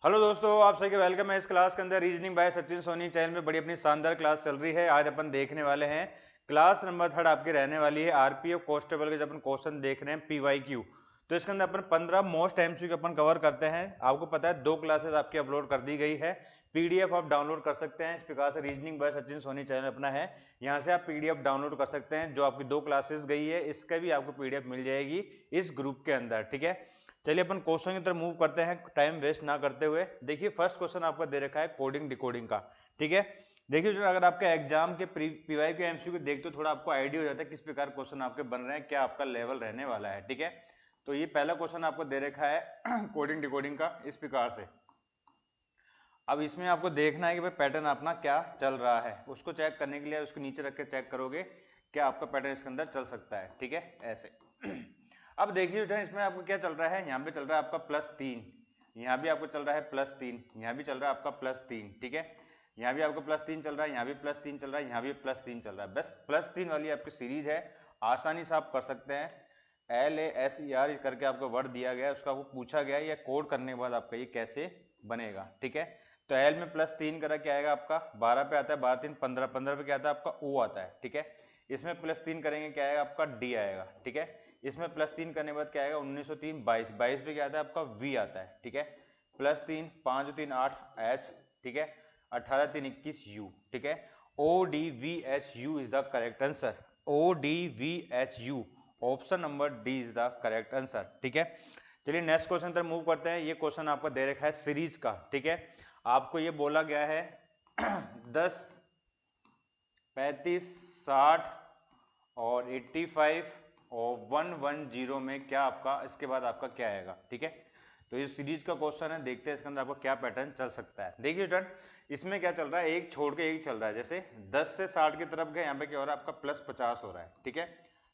Hello दोस्तों, आप सभी का वेलकम है। इस क्लास के अंदर reasoning by Sachin Soni channel में बड़ी अपनी शानदार क्लास चल रही है। आज अपन देखने वाले हैं क्लास नंबर 3 आपकी रहने वाली है आरपीएफ कांस्टेबल के। जब अपन क्वेश्चन देख रहे हैं पीवाईक्यू, तो इसके अंदर अपन 15 मोस्ट एमसीक्यू अपन कवर करते हैं। आपको पता है 2 क्लासेस आपकी अपलोड कर दी गई है, पीडीएफ आप डाउनलोड कर सकते हैं। इस प्रकार से reasoning by Sachin Soni channel अपना है, यहाँ से आप पीडीएफ डाउनलोड कर सकते हैं। जो आपकी 2 क्लासेस गई है इसका भी आपको पीडीएफ मिल जाएगी इस ग्रुप के अंदर, ठीक है। चलिए अपन क्वेश्चन की तरफ मूव करते हैं टाइम वेस्ट ना करते हुए। देखिए फर्स्ट क्वेश्चन आपका दे रखा है कोडिंग डिकोडिंग का, ठीक है। देखिए जो अगर आपके एग्जाम के पीवाई के एमसीक्यू देखते हो थोड़ा आपको आइडिया हो जाता है किस प्रकार क्वेश्चन आपके बन रहे हैं, क्या आपका लेवल रहने वाला है, ठीक है। तो ये पहला क्वेश्चन आपको दे रखा है कोडिंग डिकोडिंग का इस प्रकार से। अब इसमें आपको देखना है कि भाई पैटर्न अपना क्या चल रहा है, उसको चेक करने के लिए उसको नीचे रख के चेक करोगे क्या आपका पैटर्न इसके अंदर चल सकता है, ठीक है, ऐसे। अब देखिए इसमें आपको क्या चल रहा है, यहाँ पे चल रहा है आपका +3, यहाँ भी आपको चल रहा है +3, यहाँ भी चल रहा है आपका +3, ठीक है। यहाँ भी आपको +3 चल रहा है, यहाँ भी +3 चल रहा है, यहाँ भी +3 चल रहा है। बस +3 वाली आपकी सीरीज है, आसानी से आप कर सकते हैं। LASER करके आपको वर्ड दिया गया है, उसका आपको पूछा गया है या कोड करने के बाद आपका ये कैसे बनेगा, ठीक है। तो एल में +3 करा क्या आएगा आपका 12 पे आता है, 12 3 15, 15 पे क्या आता है आपका ओ आता है, ठीक है। इसमें +3 करेंगे क्या आएगा आपका डी आएगा, ठीक है। इसमें +3 करने के बाद क्या आएगा 1903 22, 22 पे क्या आता है आपका वी आता है, ठीक है। +3 5 3 8 एच, ठीक है। 18 3 21 यू, ठीक है। ODVHU is the correct answer. ODVHU, option number D is the correct answer, ठीक है। चलिए नेक्स्ट क्वेश्चन तरफ मूव करते हैं। ये क्वेश्चन आपका दे रखा है सीरीज का, ठीक है। आपको ये बोला गया है 10 35 60 और 85 और 110 में क्या आपका इसके बाद आपका क्या आएगा, ठीक है। तो ये सीरीज का क्वेश्चन है, देखते हैं इसके अंदर आपका क्या पैटर्न चल सकता है। देखिए स्टूडेंट इसमें क्या चल रहा है, एक छोड़ के एक चल रहा है। जैसे 10 से 60 की तरफ गए, यहाँ पे क्या हो रहा है आपका +50 हो रहा है, ठीक है।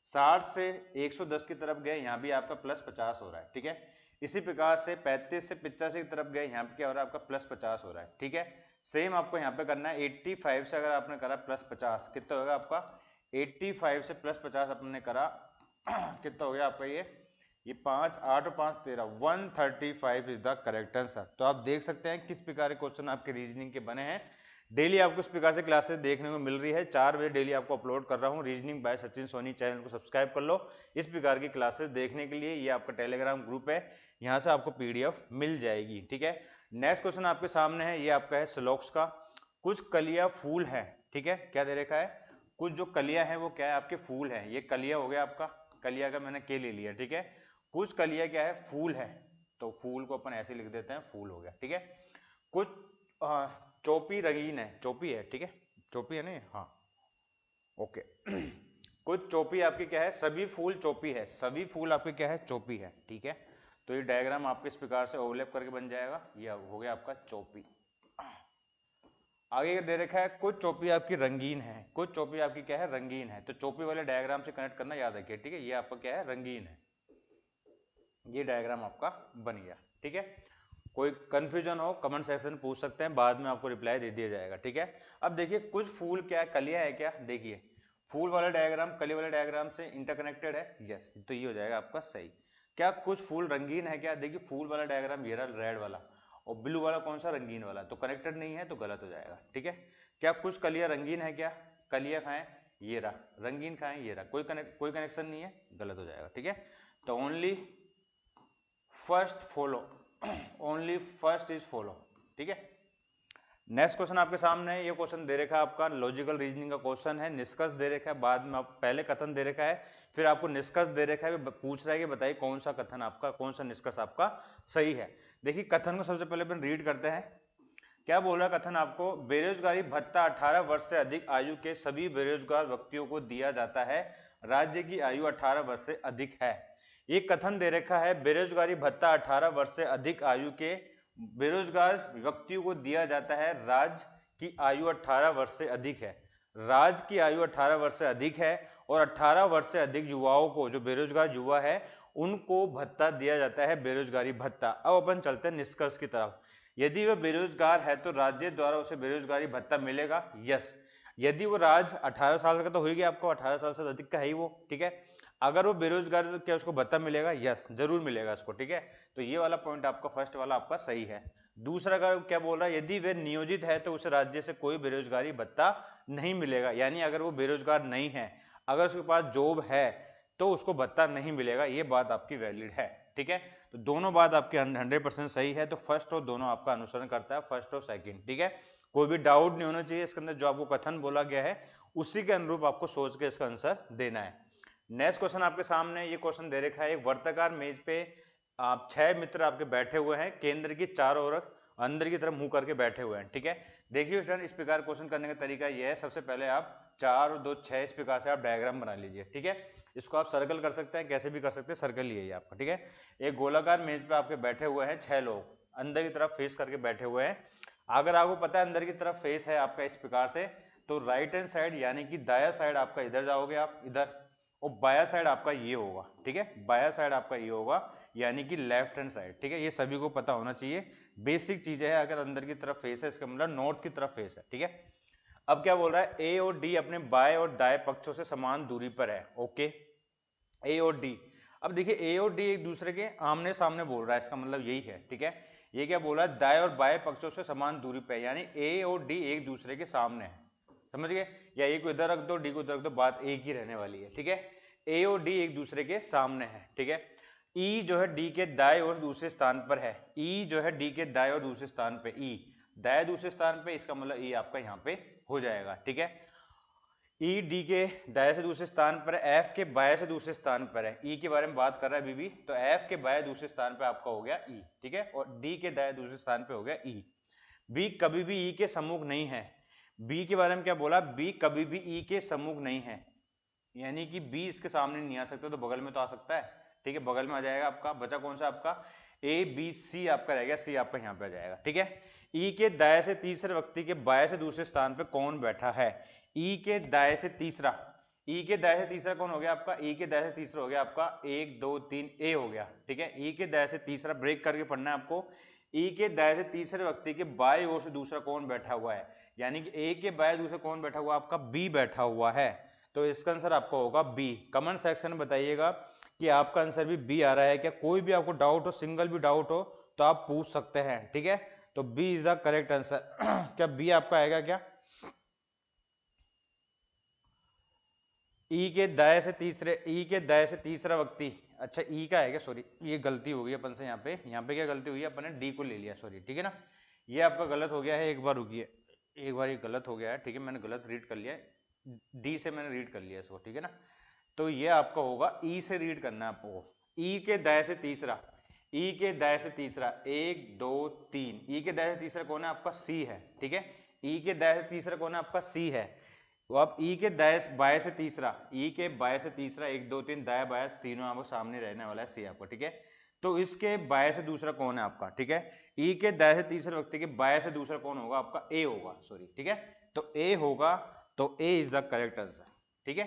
60 से 110 की तरफ गए, यहाँ भी आपका +50 हो रहा है, ठीक है। इसी प्रकार से 35 से 85 की तरफ गए, यहाँ पे क्या हो रहा है आपका +50 हो रहा है, ठीक है। सेम आपको यहाँ पे करना है 85 से अगर आपने करा +50 कितना होगा आपका 85 से +50 अपने करा कितना हो गया आपका ये 5 8 और 5 13 135 इज द करेक्ट आंसर। तो आप देख सकते हैं किस प्रकार के क्वेश्चन आपके रीजनिंग के बने हैं। डेली आपको इस प्रकार से क्लासेस देखने को मिल रही है, 4 बजे डेली आपको अपलोड कर रहा हूँ। Reasoning by Sachin Soni channel को सब्सक्राइब कर लो इस प्रकार की क्लासेस देखने के लिए। ये आपका टेलीग्राम ग्रुप है, यहाँ से आपको पीडीएफ मिल जाएगी, ठीक है। नेक्स्ट क्वेश्चन आपके सामने है, ये आपका है श्लोक्स का। कुछ कलियां फूल है, ठीक है, क्या दे रखा है, कुछ जो कलियां हैं वो क्या है आपके फूल है। ये कलिया हो गया आपका, कलिया का मैंने के ले लिया, ठीक है। कुछ कलिया क्या है फूल है, तो फूल को अपन ऐसे लिख देते हैं फूल हो गया, ठीक है। कुछ चौपी रंगीन है, चौपी है, ठीक है, चौपी है नहीं, हाँ ओके। कुछ चौपी आपकी क्या है, सभी फूल चौपी है, सभी फूल आपके क्या है चौपी है, ठीक है। तो ये डायग्राम आपके इस प्रकार से ओवरलैप करके बन जाएगा, ये हो गया आपका चौपी। आगे दे रखा है कुछ चौपी आपकी रंगीन है, कुछ चौपी आपकी क्या है रंगीन है। तो चौपी वाले डायग्राम से कनेक्ट करना याद रखिए, ठीक है। ये आपका क्या है रंगीन है, ये डायग्राम आपका बन गया, ठीक है। कोई कंफ्यूजन हो कमेंट सेक्शन पूछ सकते हैं, बाद में आपको रिप्लाई दे दिया जाएगा, ठीक है। अब देखिए कुछ फूल क्या कलियां है क्या, देखिए फूल वाला डायग्राम कली वाले डायग्राम से इंटरकनेक्टेड है, यस, तो ये हो जाएगा आपका सही। क्या कुछ फूल रंगीन है क्या, देखिए फूल वाला डायग्राम ये रहा रेड वाला, और ब्लू वाला कौन सा रंगीन वाला, तो कनेक्टेड नहीं है तो गलत हो जाएगा, ठीक है। क्या कुछ कलियां रंगीन है क्या, कलियां खाएं ये रहा, रंगीन खाएं ये रहा, कोई कनेक्शन नहीं है, गलत हो जाएगा, ठीक है। तो only first follow, only first is follow, ठीक है। नेक्स्ट क्वेश्चन आपके सामने है, ये क्वेश्चन दे रखा है आपका लॉजिकल रीजनिंग का क्वेश्चन है। निष्कर्ष दे रखा है, बाद में आप पहले कथन दे रखा है, फिर आपको निष्कर्ष दे रखा है, पूछ रहा है कि बताइए कौन सा कथन आपका, कौन सा निष्कर्ष आपका सही है। देखिए कथन को सबसे पहले अपन रीड करते हैं। क्या बोल रहा है कथन आपको, बेरोजगारी भत्ता 18 वर्ष से अधिक आयु के सभी बेरोजगार व्यक्तियों को दिया जाता है, राज्य की आयु 18 वर्ष से अधिक है। ये कथन दे रखा है बेरोजगारी भत्ता 18 वर्ष से अधिक आयु के बेरोजगार व्यक्तियों को दिया जाता है, राज्य की आयु 18 वर्ष से अधिक है। राज्य की आयु 18 वर्ष से अधिक है और 18 वर्ष से अधिक युवाओं को, जो बेरोजगार युवा है उनको भत्ता दिया जाता है, बेरोजगारी भत्ता। अब अपन चलते हैं निष्कर्ष की तरफ। यदि वह बेरोजगार है तो राज्य द्वारा उसे बेरोजगारी भत्ता मिलेगा, यस। यदि वो राज्य 18 साल का तो हो गया, आपको 18 साल से अधिक का है ही वो, ठीक है। अगर वो बेरोजगार है तो क्या उसको भत्ता मिलेगा? यस, जरूर मिलेगा उसको, ठीक है। तो ये वाला पॉइंट आपका फर्स्ट वाला आपका सही है। दूसरा अगर क्या बोल रहा है, यदि वे नियोजित है तो उसे राज्य से कोई बेरोजगारी भत्ता नहीं मिलेगा, यानी अगर वो बेरोजगार नहीं है, अगर उसके पास जॉब है तो उसको भत्ता नहीं मिलेगा, ये बात आपकी वैलिड है, ठीक है। तो दोनों बात आपकी 100% सही है। तो फर्स्ट और दोनों आपका अनुसरण करता है, फर्स्ट और सेकंड, ठीक है। कोई भी डाउट नहीं होना चाहिए इसके अंदर, जो आपको कथन बोला गया है उसी के अनुरूप आपको सोच के इसका आंसर देना है। नेक्स्ट क्वेश्चन आपके सामने ये क्वेश्चन दे रखा है, एक वर्ताकार मेज पे आप 6 मित्र आपके बैठे हुए हैं, केंद्र की चारों ओर अंदर की तरफ मुंह करके बैठे हुए हैं, ठीक है। देखिए स्टूडेंट, इस प्रकार क्वेश्चन करने का तरीका यह है, सबसे पहले आप 4 और 2 6 इस प्रकार से आप डायग्राम बना लीजिए, ठीक है। इसको आप सर्कल कर सकते हैं, कैसे भी कर सकते हैं, सर्कल ही है ये आपका, ठीक है। एक गोलाकार मेज पे आपके बैठे हुए हैं 6 लोग, अंदर की तरफ फेस करके बैठे हुए हैं। अगर आपको पता है अंदर की तरफ फेस है आपका इस प्रकार से, तो राइट हैंड साइड यानी कि दाया साइड आपका इधर जाओगे आप इधर, और बाया साइड आपका ये होगा, ठीक है। बाया साइड आपका ये होगा यानी कि लेफ्ट हैंड साइड, ठीक है। ये सभी को पता होना चाहिए, बेसिक चीजें है। अगर अंदर की तरफ फेस है इसका मतलब नॉर्थ की तरफ फेस है, ठीक है। अब क्या बोल रहा है, ए और डी अपने बाएं और दाएं पक्षों से समान दूरी पर है, ओके। ए और डी, अब देखिए ए और डी एक दूसरे के आमने सामने बोल रहा है, इसका मतलब यही है, ठीक है। ये क्या बोल रहा है, दाएं और बाएं पक्षों से समान दूरी पर है, यानी ए और डी एक दूसरे के सामने है, समझ गए। या ए को इधर रख दो, डी को इधर रख दो, बात एक ही रहने वाली है, ठीक है। ए और डी एक दूसरे के सामने है, ठीक है। ई जो है डी के दाएं और दूसरे स्थान पर है, ई जो है डी के दाएं और दूसरे स्थान पे, ई दाएं दूसरे स्थान पे, इसका मतलब ई आपका यहाँ पे हो जाएगा, ठीक है। ई डी के दाएं से दूसरे स्थान पर है, एफ के बाएं से दूसरे स्थान पर है, ई के बारे में बात कर रहा है अभी भी, तो एफ के बाएं दूसरे स्थान पर आपका हो गया ई, ठीक है, और डी के दाएं दूसरे स्थान पे हो गया ई। बी कभी भी ई के सम्मुख नहीं है, बी के बारे में क्या बोला, बी कभी भी ई के सम्मुख नहीं है, यानी कि बी इसके सामने नहीं आ सकता, तो बगल में तो आ सकता है, ठीक है, बगल में आ जाएगा आपका। बचा कौन सा आपका, ए बी सी आपका रह गया, सी आपका यहाँ पे आ जाएगा, ठीक है। ई के दाएं से तीसरे व्यक्ति के बाएं से दूसरे स्थान पे कौन बैठा है, ई के दाएं से तीसरा, ई के दाएं से तीसरा कौन हो गया आपका, ई के दाएं से तीसरा हो गया आपका 1 2 3 ए हो गया, ठीक है। ई के दाएं से तीसरा ब्रेक करके पढ़ना है आपको, ई के दाएं से तीसरे व्यक्ति के बाएं ओर से दूसरा कौन बैठा हुआ है, यानी कि ए के बाएं दूसरा कौन बैठा हुआ आपका, बी बैठा हुआ है। तो इसका आंसर आपका होगा बी। कमेंट सेक्शन में बताइएगा कि आपका आंसर भी बी आ रहा है क्या। कोई भी आपको डाउट हो, सिंगल भी डाउट हो तो आप पूछ सकते हैं, ठीक है। तो B is the correct answer. क्या बी आपका आएगा क्या, ई के दाएं से तीसरे, ई के दाएं से तीसरा व्यक्ति, अच्छा ई का है क्या, सॉरी ये गलती हो गई अपन से, यहाँ पे क्या गलती हुई है, अपन ने डी को ले लिया, सॉरी, ठीक है ना। ये आपका गलत हो गया है, एक बार रुकिए, एक बार ये गलत हो गया है, ठीक है, मैंने गलत रीड कर लिया है, डी से मैंने रीड कर लिया इसको, ठीक है ना। तो ये आपका होगा ई से रीड करना है आपको, ई के दाएं से तीसरा, ई के दाएं से तीसरा 1 2 3, ई के दाएं से तीसरा कौन है आपका, सी है, ठीक है। ई के दाएं से तीसरा कौन है आपका, सी है। तो आप ई के दाएं बाएं से तीसरा, ई के बाएं से तीसरा 1 2 3 दाएं बाएं तीनों आपको सामने रहने वाला है, सी आपको, ठीक है। तो इसके बाएं से दूसरा कौन है आपका, ठीक है। ई के दाएं से तीसरे व्यक्ति के बाएं से दूसरा कौन होगा आपका, ए होगा, सॉरी, ठीक है। तो ए होगा, तो ए इज द करेक्ट आंसर, ठीक है।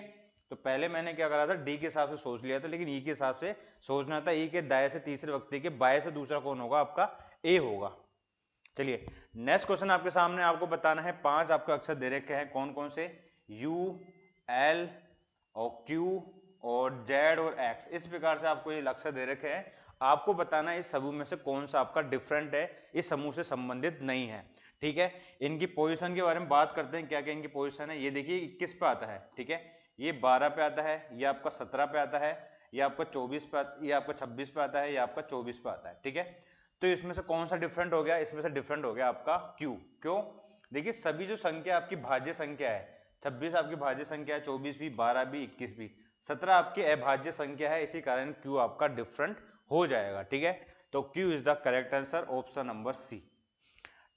तो पहले मैंने क्या करा था, डी के हिसाब से सोच लिया था, लेकिन ई के हिसाब से सोचना था, ई के दाएं से तीसरे व्यक्ति के बाएं से दूसरा कौन होगा आपका, ए होगा। चलिए नेक्स्ट क्वेश्चन आपके सामने, आपको बताना है 5 आपके अक्षर दे रखे हैं, कौन कौन से, यू एल और क्यू और जेड और एक्स, इस प्रकार से आपको ये अक्षर दे रखे हैं। आपको बताना है इस समूह में से कौन सा आपका डिफरेंट है, इस समूह से संबंधित नहीं है, ठीक है। इनकी पोजीशन के बारे में बात करते हैं, क्या क्या इनकी पोजीशन है। ये देखिए 21 पे आता है, ठीक है, ये 12 पे आता है, ये आपका 17 पे आता है, ये आपका 24 पे, ये आपका 26 पे आता है, ये आपका 24 पे आता है, ठीक है। तो इसमें से कौन सा डिफरेंट हो गया, इसमें से डिफरेंट हो गया आपका क्यू। क्यों, देखिए सभी जो संख्या आपकी भाज्य संख्या है, 26 आपकी भाज्य संख्या है, 24 भी, 12 भी, 21 भी, 17 आपकी अभाज्य संख्या है, इसी कारण क्यू आपका डिफरेंट हो जाएगा, ठीक है। तो Q is the correct answer, option number C.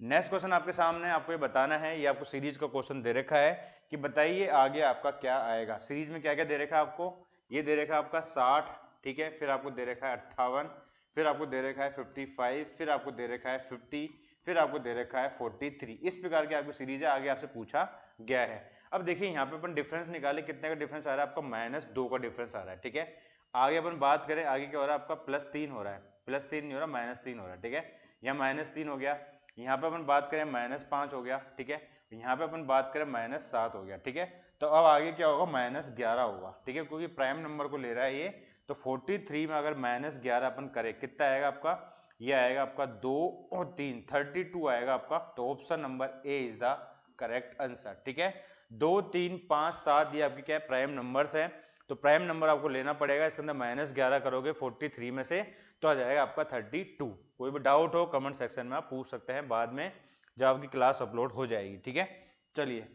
Next question आपके सामने, आपको ये बताना है, ये आपको सीरीज का क्वेश्चन दे रखा है कि बताइए आगे आपका क्या आएगा। सीरीज में क्या क्या दे रखा है आपको, ये दे रखा है आपका 60, ठीक है, फिर आपको दे रखा है 58, फिर आपको दे रखा है 55, फिर आपको दे रखा है 50, फिर आपको दे रखा है 43। इस प्रकार की आपकी सीरीज है, आगे आपसे पूछा गया है। अब देखिए यहाँ पे अपन डिफरेंस निकाले, कितने का डिफरेंस आ रहा है आपका, -2 का डिफरेंस आ रहा है, ठीक है। आगे अपन बात करें, आगे क्या हो रहा है आपका, +3 हो रहा है, +3 नहीं हो रहा, -3 हो रहा है, ठीक है। यहाँ -3 हो गया, यहाँ पे अपन बात करें -5 हो गया, ठीक है, यहाँ पे अपन बात करें -7 हो गया, ठीक है। तो अब आगे क्या होगा, -11 होगा, ठीक है, क्योंकि प्राइम नंबर को ले रहा है ये। तो 43 में अगर -11 अपन करें, कितना आएगा आपका, ये आएगा आपका 2 और 3, 32 आएगा आपका। तो option number A is the correct answer, ठीक है। 2, 3, 5, 7 ये आपकी क्या है, प्राइम नंबर्स है। तो प्राइम नंबर आपको लेना पड़ेगा, इसके अंदर -11 करोगे 43 में से तो आ जाएगा आपका 32। कोई भी डाउट हो कमेंट सेक्शन में आप पूछ सकते हैं बाद में जब आपकी क्लास अपलोड हो जाएगी, ठीक है। चलिए,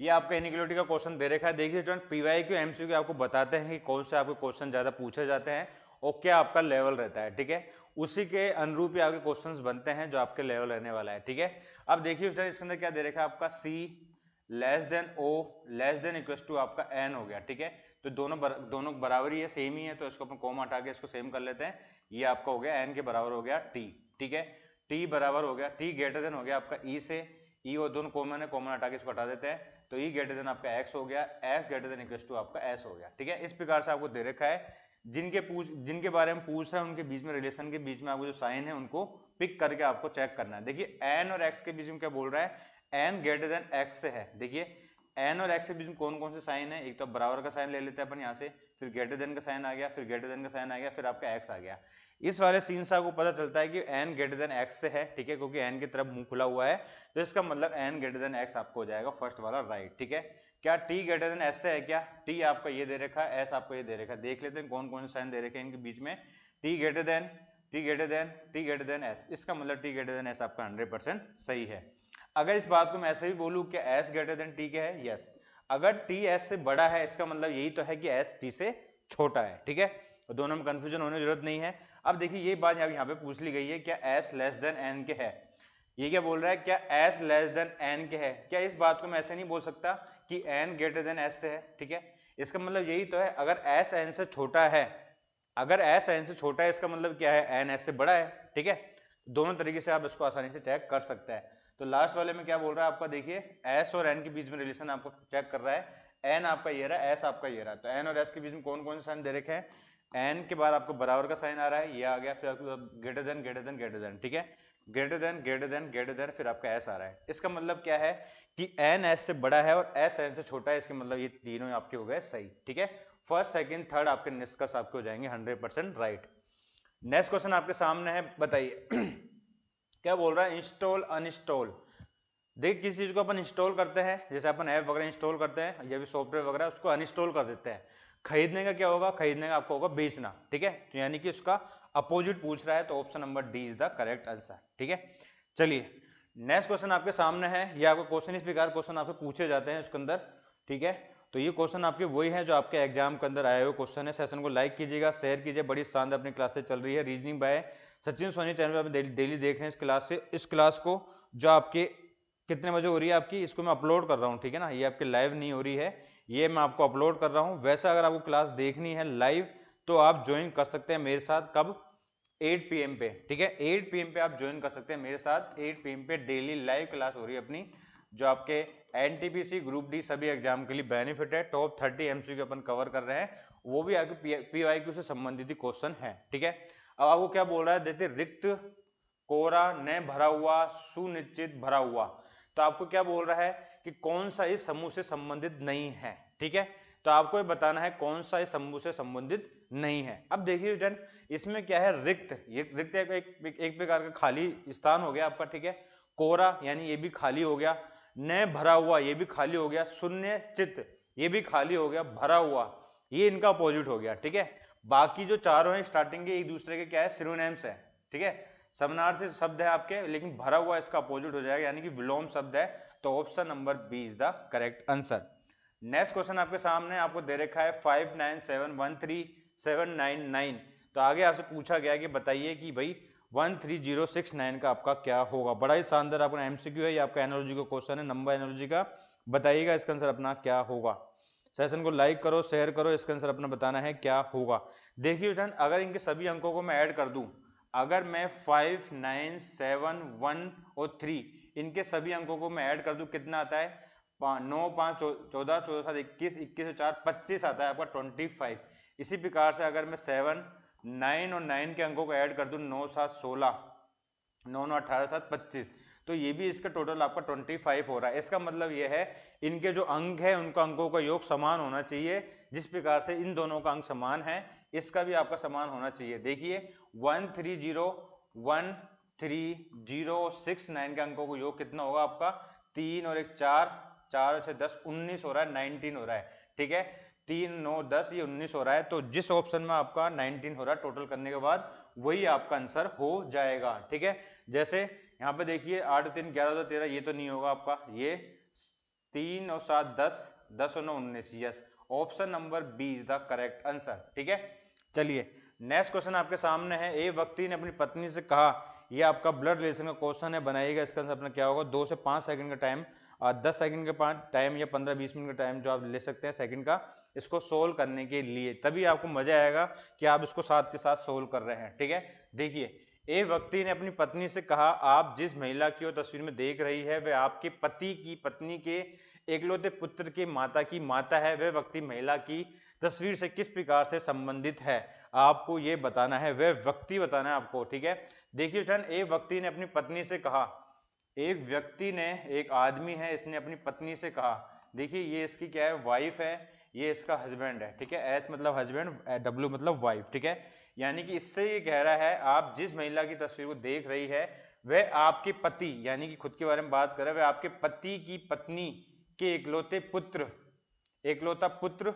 ये आपका इनइक्वालिटी का क्वेश्चन दे रखा है। देखिए स्टूडेंट, पीवाईक्यू एमसीक्यू आपको बताते हैं कि कौन से आपके क्वेश्चन ज्यादा पूछे जाते हैं और क्या आपका लेवल रहता है, ठीक है। उसी के अनुरूप ही आपके क्वेश्चंस बनते हैं जो आपके लेवल रहने वाला है, ठीक है। अब देखिए स्टूडेंट, इसके अंदर क्या दे रखा है आपका, C less than O less than equal to आपका एन हो गया, ठीक है। तो दोनों बराबर ही है, सेम ही है, तो इसको अपन कॉमा हटा के इसको सेम कर लेते हैं। ये आपका हो गया एन के बराबर हो गया टी, ठीक है। टी बराबर हो गया, टी ग्रेटर देन हो गया आपका ई से, ई और दोनों कॉमन है, कॉमन हटा के इसको हटा देते हैं। तो ई ग्रेटर देन आपका एक्स हो गया, X greater than equal to आपका एस हो गया, ठीक है। इस प्रकार से आपको दे रखा है। जिनके बारे में पूछ रहा है उनके बीच में रिलेशन के बीच में आपको जो साइन है उनको पिक करके आपको चेक करना है। देखिए एन और एक्स के बीच में क्या बोल रहा है, एन ग्रेटर देन एक्स से है। देखिए एन और एक्स के बीच में कौन कौन से साइन है, एक तो बराबर का साइन ले लेते हैं अपन यहाँ से, फिर ग्रेटर देन का साइन आ गया, फिर ग्रेटर देन का साइन आ गया, फिर आपका एक्स आ गया। इस वाले सीन से आपको पता चलता है कि एन ग्रेटर देन एक्स से है, ठीक है, क्योंकि एन की तरफ मुंह खुला हुआ है, तो इसका मतलब एन ग्रेटर देन एक्स आपको हो जाएगा फर्स्ट वाला राइट, ठीक है। क्या टी ग्रेटर देन एस से है क्या, टी आपका ये दे रखा है, एस आपको ये दे रखा है। देख लेते हैं कौन कौन से साइन दे रखे हैं इनके बीच में। T greater than T greater than T greater than S, इसका मतलब टी ग्रेटर देन एस आपका 100% सही है। अगर इस बात को मैं ऐसे भी बोलूं कि एस ग्रेटर देन टी क्या है, यस। अगर टी एस से बड़ा है इसका मतलब यही तो है कि एस टी से छोटा है, ठीक है। तो दोनों में कंफ्यूजन होने की जरूरत नहीं है। अब देखिए ये बात यहाँ पे पूछ ली गई है, क्या एस लेस देन एन के है। ये क्या बोल रहा है, क्या एस लेस देन एन के है। क्या इस बात को मैं ऐसे नहीं बोल सकता कि एन ग्रेटर देन एस से है, ठीक है। इसका मतलब यही तो है, अगर एस एन से छोटा है, अगर एस एन से छोटा है इसका मतलब क्या है, एन एस से बड़ा है, ठीक है। दोनों तरीके से आप इसको आसानी से चेक कर सकते हैं। तो लास्ट वाले में क्या बोल रहा है आपका, देखिए एस और एन के बीच में रिलेशन आपको चेक कर रहा है। एन आपका ये रहा, एस आपका ये रहा, तो एन और एस के बीच में कौन कौन से साइन दे रखे हैं, एन के बाद आपको बराबर का साइन आ रहा है, ये आ गया, फिर आपको greater than greater than greater than, ठीक है, greater than greater than greater than, फिर आपका एस आ रहा है। इसका मतलब क्या है कि एन एस से बड़ा है और एस एन से छोटा है, इसके मतलब ये तीनों आपके हो गए सही, ठीक है। फर्स्ट सेकंड थर्ड आपके निष्कर्ष आपके हो जाएंगे 100% राइट। नेक्स्ट क्वेश्चन आपके सामने है, बताइए क्या बोल रहा है, इंस्टॉल अनइंस्टॉल। देख किसी चीज को अपन इंस्टॉल करते हैं, जैसे अपन ऐप वगैरह इंस्टॉल करते हैं या भी सॉफ्टवेयर वगैरह, उसको अनइंस्टॉल कर देते हैं। खरीदने का क्या होगा, खरीदने का आपको होगा बेचना, ठीक है। तो यानी कि उसका अपोजिट पूछ रहा है, तो option number D is the correct answer, ठीक है। चलिए नेक्स्ट क्वेश्चन आपके सामने है। ये आपको क्वेश्चन इस प्रकार क्वेश्चन आपसे पूछे जाते हैं उसके अंदर, ठीक है। तो ये क्वेश्चन आपके वही है जो आपके एग्जाम के अंदर आए हुए क्वेश्चन है। सेशन को लाइक कीजिएगा, शेयर कीजिए, बड़ी शानदार अपनी क्लासेस चल रही है reasoning by Sachin Soni channel पर आप डेली देख रहे हैं इस क्लास से, इस क्लास को जो आपके कितने बजे हो रही है आपकी, इसको मैं अपलोड कर रहा हूँ, ठीक है ना। ये आपकी लाइव नहीं हो रही है, ये मैं आपको अपलोड कर रहा हूँ। वैसे अगर आपको क्लास देखनी है लाइव तो आप ज्वाइन कर सकते हैं मेरे साथ, कब, 8 PM पे, ठीक है। 8 PM पे आप ज्वाइन कर सकते हैं मेरे साथ। 8 PM पे डेली लाइव क्लास हो रही है अपनी, जो आपके एनटीपीसी ग्रुप डी सभी एग्जाम के लिए बेनिफिट है। टॉप 30 एमसीक्यू अपन कवर कर रहे हैं, वो भी आपके पीवाईक्यू से संबंधित ही क्वेश्चन है, ठीक है। अब आपको क्या बोल रहा है, देखते रिक्त, कोरा, न भरा हुआ, सुनिश्चित, भरा हुआ। तो आपको क्या बोल रहा है कि कौन सा इस समूह से संबंधित नहीं है, ठीक है। तो आपको ये बताना है कौन सा इस समूह से संबंधित नहीं है। अब देखिए स्टूडेंट, इसमें क्या है, रिक्त, ये रिक्त एक प्रकार का खाली स्थान हो गया आपका, ठीक है। कोरा यानी ये भी खाली हो गया, न भरा हुआ ये भी खाली हो गया, शून्य चित्त ये भी खाली हो गया, भरा हुआ ये इनका अपोजिट हो गया, ठीक है। बाकी जो चारों हैं स्टार्टिंग के एक दूसरे के क्या है, सिनोनिम्स है, ठीक है, समानार्थी शब्द है आपके, लेकिन भरा हुआ इसका अपोजिट हो जाएगा, यानी कि विलोम शब्द है। तो option number B is the correct answer. Next question आपके सामने आपको दे रखा है 59713799। तो आगे आपसे पूछा गया कि बताइए कि भाई 13069 का आपका क्या होगा। बड़ा ही शानदार आपका एमसीक्यू है, ये आपका एनालॉजी का क्वेश्चन है, नंबर एनालॉजी का। बताइएगा इसका आंसर अपना क्या होगा। सेशन को लाइक करो, शेयर करो, इसका आंसर अपना बताना है क्या होगा। देखिए स्टूडेंट, अगर इनके सभी अंकों को मैं ऐड कर दूं, अगर मैं 5, 9, 7, 1 और 3 इनके सभी अंकों को मैं ऐड कर दूं, कितना आता है, 9, 5, 14, 14, 7, 21, 21 और 4, 25 आता है आपका 25। इसी प्रकार से अगर मैं 7, 9 और 9 के अंकों को ऐड कर दूं, 9, 7, 16, 9, 9, 18, 7, 25, तो ये भी इसका टोटल आपका 25 हो रहा है। इसका मतलब ये है इनके जो अंक है उनका अंकों का योग समान होना चाहिए। जिस प्रकार से इन दोनों का अंक समान है इसका भी आपका समान होना चाहिए। देखिए 130,130,69 के अंकों को योग कितना होगा आपका 3 और 1 4, 4 और 6 10, 19 हो रहा है, 19 हो रहा है। ठीक है, 3 9 10 ये 19 हो रहा है। तो जिस ऑप्शन में आपका 19 हो रहा है टोटल करने के बाद वही आपका आंसर हो जाएगा। ठीक है, जैसे यहाँ पे देखिए 8 और 3 11 और 13 ये तो नहीं होगा आपका, ये 3 और 7 10, 10 और 9 19। Yes, option number B is the correct answer. ठीक है, चलिए नेक्स्ट क्वेश्चन आपके सामने है। एक व्यक्ति ने अपनी पत्नी से कहा, ये आपका ब्लड रिलेशन का क्वेश्चन है, बनाइएगा। इसका आंसर अपना क्या होगा, 2 से 5 सेकंड का टाइम, 10 सेकंड का टाइम या 15-20 मिनट का टाइम जो आप ले सकते हैं सेकंड का, इसको सोल्व करने के लिए। तभी आपको मजा आएगा कि आप इसको साथ के साथ सोल्व कर रहे हैं। ठीक है, देखिए एक व्यक्ति ने अपनी पत्नी से कहा, आप जिस महिला की ओर तस्वीर में देख रही है वह आपके पति की पत्नी के एकलौते पुत्र की माता है। वह व्यक्ति महिला की तस्वीर से किस प्रकार से संबंधित है, आपको ये बताना है, वह व्यक्ति बताना है आपको। ठीक है, देखिए स्टूडेंट, एक व्यक्ति ने अपनी पत्नी से कहा, एक व्यक्ति ने, एक आदमी है, इसने अपनी पत्नी से कहा, देखिए ये इसकी क्या है, वाइफ है, ये इसका हस्बैंड है। ठीक है, एच मतलब हस्बैंड, डब्ल्यू मतलब वाइफ। ठीक है, यानी कि इससे ये कह रहा है आप जिस महिला की तस्वीर को देख रही है वह आपके पति, यानी कि खुद के बारे में बात कर रहा है, वह आपके पति की पत्नी के एकलौते पुत्र, एकलौता पुत्र,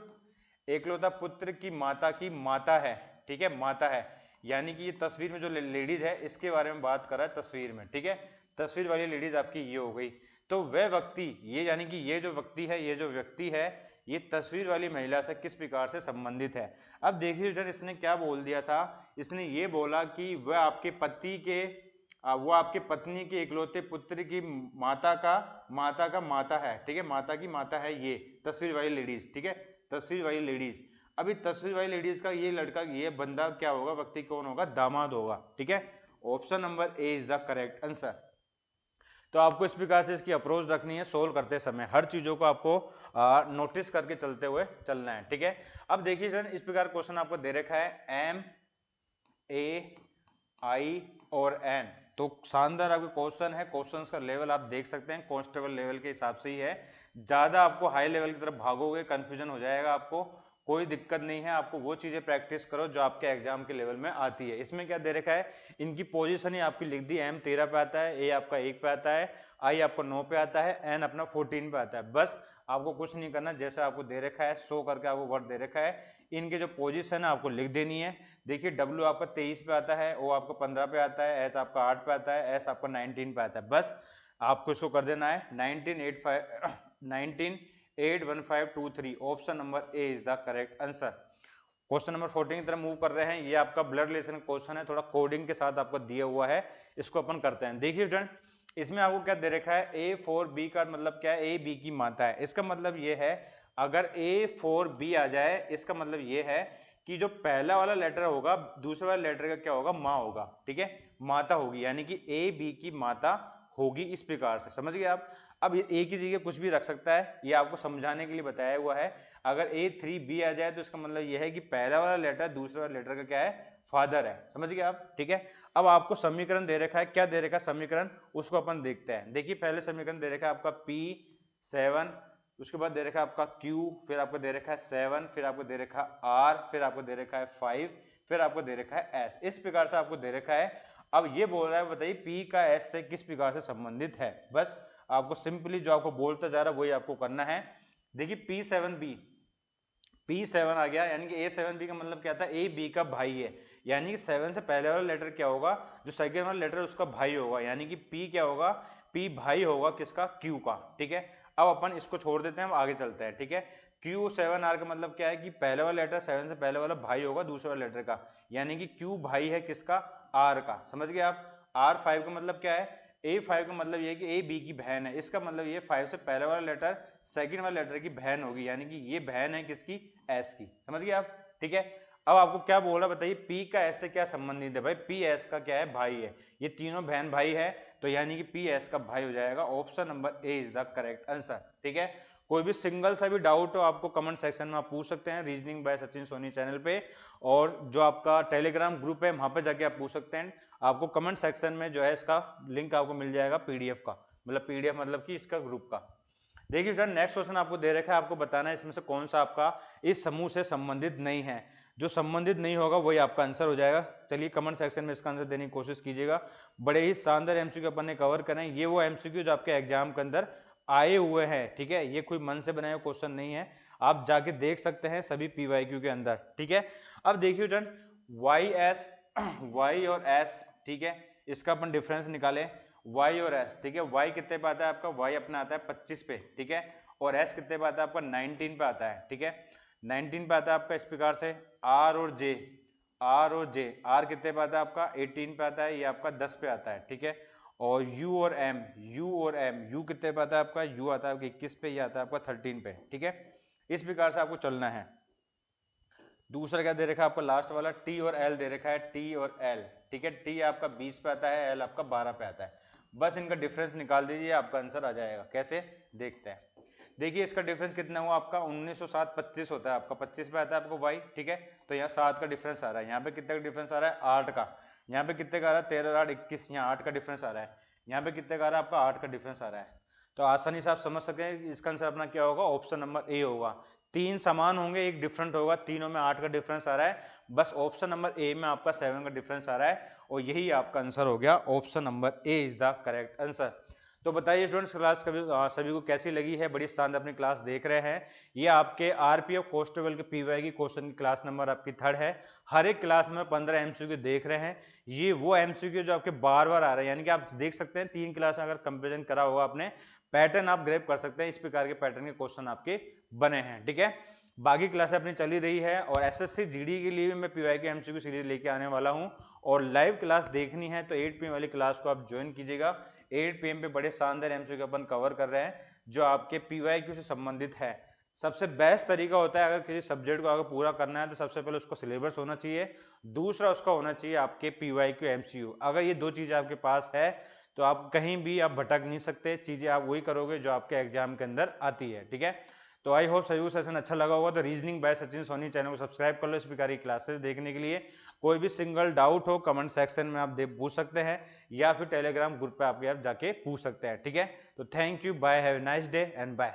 एकलौता पुत्र की माता है। ठीक है, माता है, यानी कि ये तस्वीर में जो लेडीज है इसके बारे में बात कर रहा है तस्वीर में। ठीक है, तस्वीर वाली लेडीज आपकी ये हो गई। तो वह व्यक्ति, ये यानी कि ये जो व्यक्ति है, ये जो व्यक्ति है, ये तस्वीर वाली महिला से किस प्रकार से संबंधित है। अब देखिए स्टूडेंट, इसने क्या बोल दिया था, इसने ये बोला कि वह आपके पति के, वो आपके पत्नी के इकलौते पुत्र की माता का माता है। ठीक है, माता की माता है ये तस्वीर वाली लेडीज। ठीक है, तस्वीर वाली लेडीज। अभी तस्वीर वाली लेडीज का ये लड़का, ये बंदा क्या होगा, व्यक्ति कौन होगा, दामाद होगा। ठीक है, option number A is the correct answer. तो आपको इस प्रकार से इसकी अप्रोच रखनी है सोल्व करते समय, हर चीजों को आपको नोटिस करके चलते हुए चलना है। ठीक है, अब देखिए सर, इस प्रकार क्वेश्चन आपको दे रखा है एम ए आई और एन। तो शानदार आपके क्वेश्चन है, क्वेश्चन का लेवल आप देख सकते हैं कांस्टेबल लेवल के हिसाब से ही है। ज्यादा आपको हाई लेवल की तरफ भागोगे कंफ्यूजन हो जाएगा, आपको कोई दिक्कत नहीं है। आपको वो चीजें प्रैक्टिस करो जो आपके एग्जाम के लेवल में आती है। इसमें क्या दे रखा है, इनकी पोजीशन ही आपकी लिख दी, एम 13 पे आता है, ए आपका 1 पे आता है, आई आपका 9 पे आता है, एन अपना 14 पे आता है। बस आपको कुछ नहीं करना, जैसा आपको दे रखा है शो करके आपको वर्ड दे रखा है, इनके जो पोजीशन है आपको लिख देनी है। देखिए डब्ल्यू आपका 23 पे आता है, ओ आपका 15 पे आता है, एच आपका 8 पे आता है, एस आपका 19 पे आता है। बस आपको इसको कर देना है 19,815,23। Option number A is the correct answer. Question number 14 की तरफ मूव कर रहे हैं। ये आपका ब्लड रिलेशन क्वेश्चन है, थोड़ा कोडिंग के साथ आपको दिया हुआ है, इसको अपन करते हैं। देखिए स्टूडेंट, इसमें आपको क्या दे रखा है, ए फॉर बी का मतलब क्या है, ए बी की माता है। इसका मतलब ये है अगर ए फॉर बी आ जाए, इसका मतलब ये है कि जो पहला वाला लेटर होगा दूसरे वाले लेटर का क्या होगा, माँ होगा। ठीक है, माता होगी, यानी कि ए बी की माता होगी, इस प्रकार से समझ गए आप। अब ये ए की जगह कुछ भी रख सकता है, ये आपको समझाने के लिए बताया हुआ है। अगर A3B आ जाए तो इसका मतलब यह है कि पहला वाला लेटर दूसरे वाले लेटर का क्या है, फादर है। समझ गए आप। ठीक है, अब आपको समीकरण दे रखा है, क्या दे रखा है समीकरण, उसको अपन देखते हैं। देखिए पहले समीकरण दे रखा है आपका P7, उसके बाद दे रखा है आपका Q, फिर आपको दे रखा है 7, फिर आपको दे रखा है R, फिर आपको दे रखा है 5, फिर आपको दे रखा है S। इस प्रकार से आपको दे रखा है। अब ये बोल रहा है बताइए P का S से किस प्रकार से संबंधित है। बस आपको सिंपली जो आपको बोलता जा रहा है वही आपको करना है। देखिए P7 आ गया, यानी कि A7B का मतलब क्या था, ए बी का भाई है, यानी कि 7 से पहले वाला लेटर क्या होगा, जो सेकेंड वाला लेटर उसका भाई होगा, यानी कि P क्या होगा, P भाई होगा किसका, Q का। ठीक है, अब अपन इसको छोड़ देते हैं, हम आगे चलते हैं। ठीक है, Q7R का मतलब क्या है कि पहले वाला लेटर 7 से पहले वाला भाई होगा दूसरे वाले लेटर का, यानी कि Q भाई है किसका, R का। समझ गए आप। R5 का मतलब क्या है, A5 का मतलब ये है कि ए बी की बहन है, इसका मतलब ये 5 से पहले वाला लेटर सेकंड वाले लेटर की बहन होगी, यानी कि ये बहन है किसकी, एस की। समझ गए आप। ठीक है, अब आपको क्या बोला बताइए, पी का एस से क्या संबंधित है, भाई पी एस का क्या है, भाई है, ये तीनों बहन भाई है, तो यानी कि पी एस का भाई हो जाएगा। Option number A is the correct answer. ठीक है, कोई भी सिंगल सा भी डाउट हो आपको कमेंट सेक्शन में आप पूछ सकते हैं reasoning by Sachin Soni channel पे, और जो आपका टेलीग्राम ग्रुप है वहां पे जाके आप पूछ सकते हैं। आपको कमेंट सेक्शन में जो है इसका लिंक आपको मिल जाएगा पीडीएफ का, मतलब पीडीएफ मतलब कि इसका ग्रुप का। देखिए सर नेक्स्ट क्वेश्चन आपको दे रखा है, आपको बताना है इसमें से कौन सा आपका इस समूह से संबंधित नहीं है। जो संबंधित नहीं होगा वही आपका आंसर हो जाएगा। चलिए कमेंट सेक्शन में इसका आंसर देने की कोशिश कीजिएगा। बड़े ही शानदार एमसीक्यू अपन ने कवर करें, ये वो एमसीक्यू जो आपके एग्जाम के अंदर आए हुए हैं, ठीक है। ये कोई मन से बनाए हुए क्वेश्चन नहीं है, आप जाके देख सकते हैं सभी पीवाईक्यू के अंदर, ठीक है। अब देखिए जन वाई एस वाई और एस, ठीक है, इसका अपन डिफरेंस निकाले y और s, ठीक है। y कितने पे आता है आपका, y अपना आता है 25 पे, ठीक है, और s कितने पे आता है आपका 19 पे आता है, ठीक है। 19 पे आता है आपका इस प्रकार से r और j, r कितने पे आता है आपका 18 पे आता है, ये आपका 10 पे आता है, ठीक है। और u और m, u कितने पे आता है आपका, u आता है आपका 21 पे, ये आता है आपका 13 पे, ठीक है। इस प्रकार से आपको चलना है। दूसरा क्या दे रखा है आपको लास्ट वाला, t और l दे रखा है, t और l, ठीक है। t आपका 20 पे आता है, l आपका 12 पे आता है। बस इनका डिफरेंस निकाल दीजिए, आपका आंसर आ जाएगा। कैसे देखते हैं, देखिए इसका डिफरेंस कितना हुआ आपका 1907 25 होता है आपका, 25 पे आता है आपको y, ठीक है। तो यहाँ 7 का डिफरेंस आ रहा है, यहाँ पे कितने का डिफरेंस आ रहा है 8 का, यहाँ पे कितने का आ रहा है 13 और 8 21, यहाँ 8 का डिफरेंस आ रहा है, यहाँ पे कितने का आ रहा है आपका 8 का डिफरेंस आ रहा है। तो आसानी से आप समझ सकते हैं इसका आंसर अपना क्या होगा, ऑप्शन नंबर ए होगा। तीन समान होंगे, एक डिफरेंट होगा, तीनों में 8 का डिफरेंस आ रहा है, बस ऑप्शन नंबर ए में आपका 7 का डिफरेंस आ रहा है, और यही आपका आंसर हो गया, option number A is the correct answer. तो बताइए स्टूडेंट्स क्लास सभी को कैसी लगी है, बड़ी शानदार अपनी क्लास देख रहे हैं। ये आपके आरपीएफ कांस्टेबल के पीवाई की क्वेश्चन की क्लास नंबर आपकी 3rd है। हर एक क्लास में 15 एमसीक्यू देख रहे हैं। ये वो एमसीक्यू जो आपके बार बार आ रहे हैं, यानी कि आप देख सकते हैं 3 क्लास में अगर कंपेरिजन करा होगा आपने, पैटर्न आप ग्रेप कर सकते हैं, इस प्रकार के पैटर्न के क्वेश्चन आपके बने हैं, ठीक है। बाकी क्लास अपनी चली रही है, और एसएससी जीडी के लिए भी मैं पीवाई के एमसीक्यू सीरीज लेके आने वाला हूं, और लाइव क्लास देखनी है तो 8 PM वाली क्लास को आप ज्वाइन कीजिएगा। 8 PM पे बड़े शानदार एमसीक्यू अपन कवर कर रहे हैं जो आपके पीवाईक्यू से संबंधित है। सबसे बेस्ट तरीका होता है, अगर किसी सब्जेक्ट को अगर पूरा करना है तो सबसे पहले उसको सिलेबस होना चाहिए, दूसरा उसका होना चाहिए आपके पीवाईक्यू एमसीक्यू। अगर ये दो चीजें आपके पास है तो आप कहीं भी आप भटक नहीं सकते, चीजें आप वही करोगे जो आपके एग्जाम के अंदर आती है, ठीक है। तो आई होप सभी को सेशन अच्छा लगा होगा। तो reasoning by Sachin Soni channel को सब्सक्राइब कर लो इस प्रकार की क्लासेस देखने के लिए। कोई भी सिंगल डाउट हो कमेंट सेक्शन में आप पूछ सकते हैं, या फिर टेलीग्राम ग्रुप पे आप जाके पूछ सकते हैं, ठीक है। तो thank you, bye, have a nice day and bye.